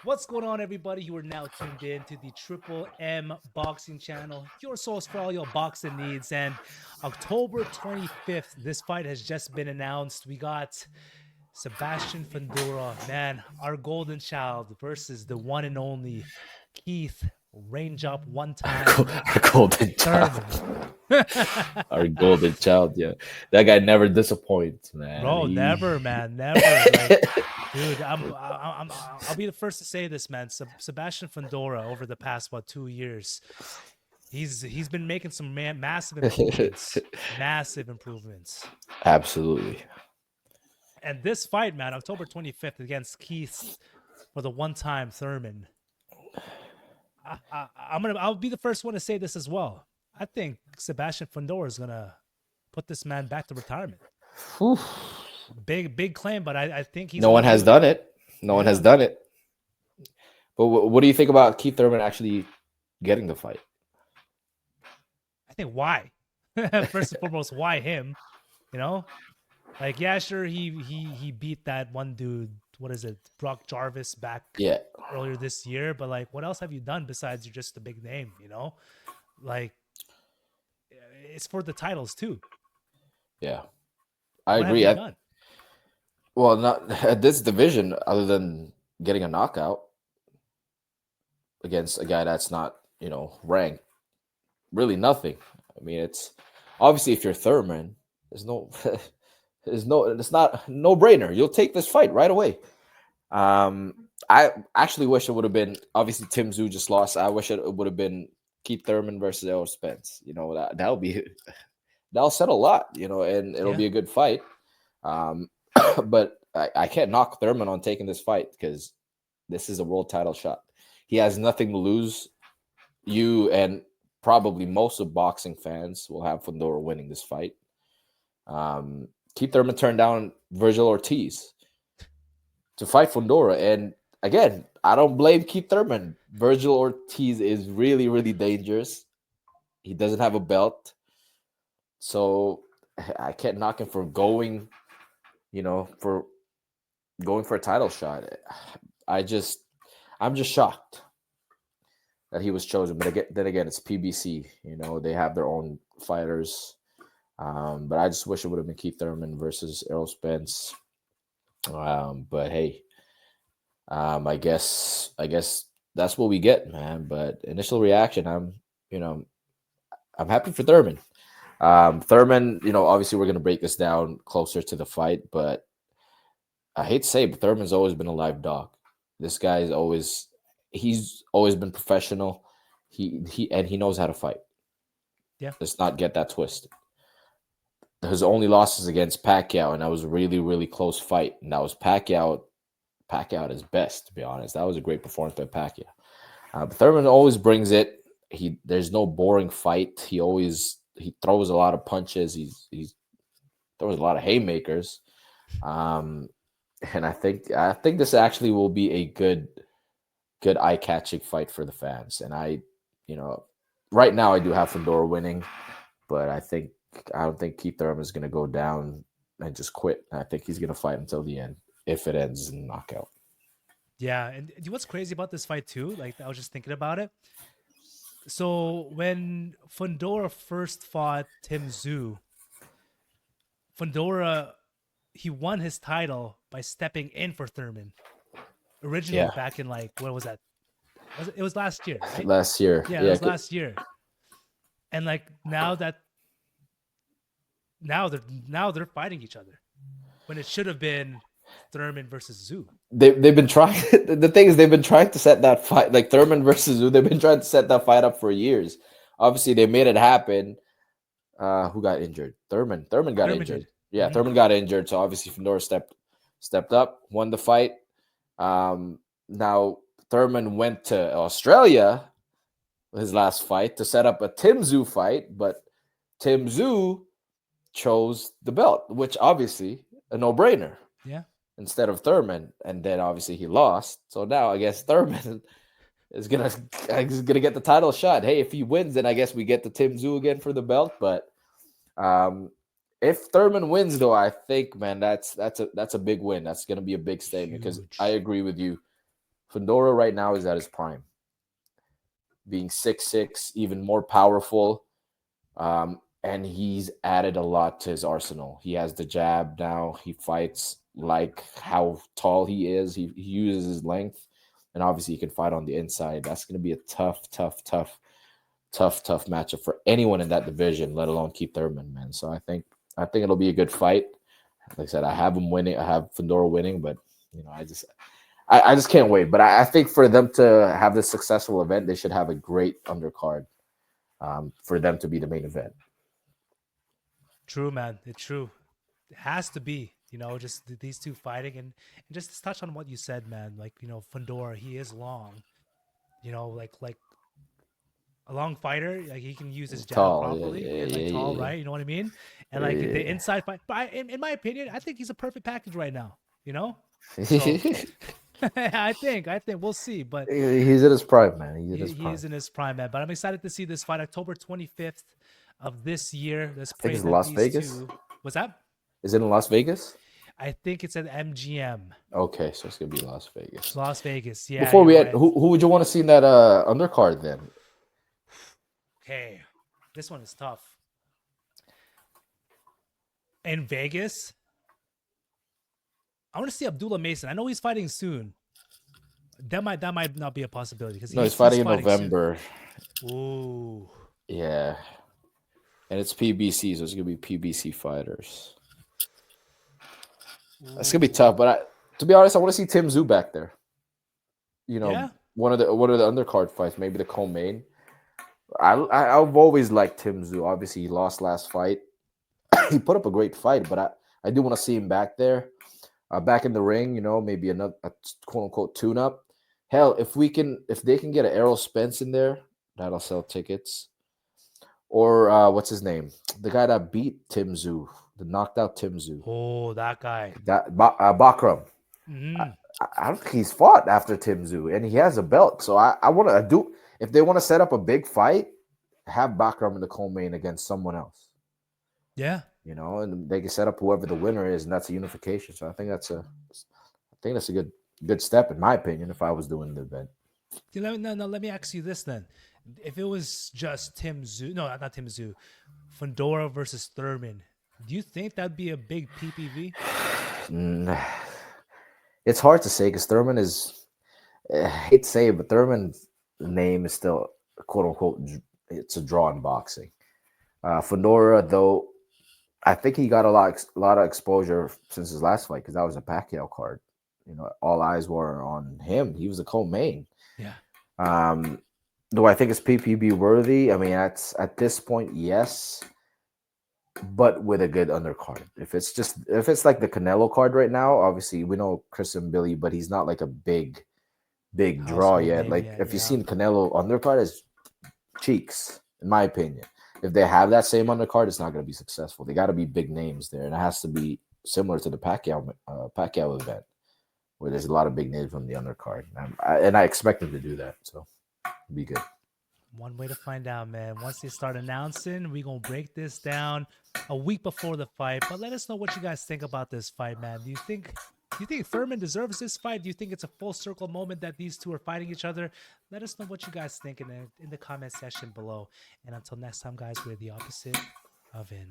What's going on, everybody? You are now tuned in to the Triple M Boxing Channel, your source for all your boxing needs. And October 25th, this fight has just been announced. We got Sebastian Fundora, man, our golden child, versus the one and only Keith Range Up one time Our golden child. Thurman. Our golden child. Yeah, that guy never disappoints, man. Bro, He. never, man, never. Like, dude, I'll be the first to say this, man. Sebastian Fundora over the past 2 years, he's been making some massive improvements. Absolutely. And this fight, man, October 25th against Keith for the one-time Thurman. I'll be the first one to say this as well. I think Sebastian Fundora is gonna put this man back to retirement. Whew. Big claim, but I think he's No gonna one do has it. done it. No one has Yeah. done it. But what do you think about Keith Thurman actually getting the fight? I think why? First and foremost, why him? You know, like yeah, sure, he beat that one dude. What is it, Brock Jarvis, back Yeah, earlier this year? But like, what else have you done besides you're just a big name? You know, like it's for the titles too. yeah, I What have agree. you done? Well, not at this division, other than getting a knockout against a guy that's not, ranked. Really nothing. I mean, it's obviously if you're Thurman, there's no, it's not no brainer. You'll take this fight right away. I actually wish it would have been obviously Tim Zoo just lost. I wish it would have been Keith Thurman versus Errol Spence. That'll be that'll set a lot. And it'll Yeah, be a good fight. Um, but I can't knock Thurman on taking this fight because this is a world title shot. He has nothing to lose. You and probably most of boxing fans will have Fundora winning this fight. Keith Thurman turned down Virgil Ortiz to fight Fundora. And again, I don't blame Keith Thurman. Virgil Ortiz is really, really dangerous. He doesn't have a belt. So I can't knock him for for going for a title shot. I just, I'm just shocked that he was chosen. But then again, it's PBC. They have their own fighters. But I just wish it would have been Keith Thurman versus Errol Spence. But hey, I guess that's what we get, man. But initial reaction, you know, I'm happy for Thurman. Thurman, obviously we're gonna break this down closer to the fight, but I hate to say, it, but Thurman's always been a live dog. This guy's he's always been professional. He knows how to fight. yeah, Let's not get that twisted. His only losses against Pacquiao, and that was a really, really close fight. And that was Pacquiao at his best, to be honest. That was a great performance by Pacquiao. But Thurman always brings it. There's no boring fight. He throws a lot of punches. He throws a lot of haymakers. Um, and I think this actually will be a good eye catching fight for the fans. And you know, right now I do have Fundora winning, but I don't think Keith Thurman is going to go down and just quit. I think he's going to fight until the end if it ends in knockout. yeah. And what's crazy about this fight too? Like I was just thinking about it. So when Fundora first fought Tim Zoo, Fundora he won his title by stepping in for Thurman. Originally Yeah, back in like what was that? It was last year, right? last year. Yeah, it Yeah, was last year. And like now they're fighting each other when it should have been Thurman versus Zoo. they've been trying. The thing is, they've been trying to set that fight, like Thurman versus Zoo. They've been trying to set that fight up for years. Obviously, they made it happen. Who got injured? Thurman. Thurman got Thurman injured. did. Yeah, Hmm. Thurman got injured. So obviously, Fundora stepped up, won the fight. Now Thurman went to Australia his last fight to set up a Tim Zoo fight, but Tim Zoo chose the belt, which obviously a no-brainer Yeah. instead of Thurman, and then obviously he lost. So now I guess Thurman is gonna get the title shot. Hey, if he wins, then I guess we get the Tim Zoo again for the belt. But um, if Thurman wins, though, I think man, that's a big win. That's gonna be a big statement because I Huge. agree with you. Fundora right now is at his prime, being 6'6", even more powerful. And he's added a lot to his arsenal. He has the jab now. He fights like how tall he is. He uses his length, and obviously he can fight on the inside. That's going to be a tough matchup for anyone in that division, let alone Keith Thurman, man. So I think it'll be a good fight. Like I said, I have him winning. I have Fundora winning, but I just can't wait. But I think for them to have this successful event, they should have a great undercard for them to be the main event. True, man. It's true. It has to be, just these two fighting, and just to touch on what you said, man. Like, Fundora, he is long. Like a long fighter, like he can use his jab Tall, properly and like tall, right? You know what I mean? And like the inside fight. But in my opinion, I think he's a perfect package right now. So I think we'll see, but He's in his prime, man. he is in his prime, man. But I'm excited to see this fight, October 25th of this year. Let's I think pray it's that Las these Vegas. two. What's that? Is it in Las Vegas? I think it's at MGM. Okay, so it's gonna be Las Vegas. Las Vegas, yeah. Before we you're had, right. who would you want to see in that undercard then? Okay, this one is tough. In Vegas, I want to see Abdullah Mason. I know he's fighting soon. That might not be a possibility because No, he's fighting in soon. November. Ooh, Yeah, and it's PBC, so it's gonna be PBC fighters. It's gonna be tough, but to be honest, I want to see Tim Tszyu back there. Yeah. one of the undercard fights, maybe the co-main. I've always liked Tim Tszyu. Obviously, he lost last fight. He put up a great fight, but I do want to see him back there, back in the ring. Maybe a quote unquote tune up. Hell, if they can get an Errol Spence in there, that'll sell tickets. Or what's his name? The guy that beat Tim Tszyu, the knocked out Tim Tszyu. Oh, that guy. Bakram. Mm-hmm. I don't think he's fought after Tim Tszyu, and he has a belt. So I want to do, if they want to set up a big fight, have Bakram in the co-main against someone else. Yeah. And they can set up whoever the winner is, and that's a unification. So I think that's a good step, in my opinion, if I was doing the event. Let me ask you this then. If it was just Tim Tszyu, no, not Tim Tszyu, Fundora versus Thurman, do you think that'd be a big PPV? It's hard to say because Thurman is, I hate to say it, but Thurman's name is still, quote unquote, it's a draw in boxing. Fundora, though, I think he got a lot of exposure since his last fight because that was a Pacquiao card. All eyes were on him. He was a co-main. Yeah. Do I think it's PPB worthy? I mean, at this point, yes, but with a good undercard. If it's like the Canelo card right now, obviously we know Chris and Billy, but he's not like a big draw yet. Like if you've seen Canelo undercard, is cheeks, in my opinion. If they have that same undercard, it's not going to be successful. They got to be big names there, and it has to be similar to the Pacquiao event, where there's a lot of big names on the undercard, and I expect them to do that. So, it'll be good. One way to find out, man. Once they start announcing, we're going to break this down a week before the fight. But let us know what you guys think about this fight, man. Do you think Thurman deserves this fight? Do you think it's a full circle moment that these two are fighting each other? Let us know what you guys think in the comment section below. And until next time, guys, we're the opposite of in.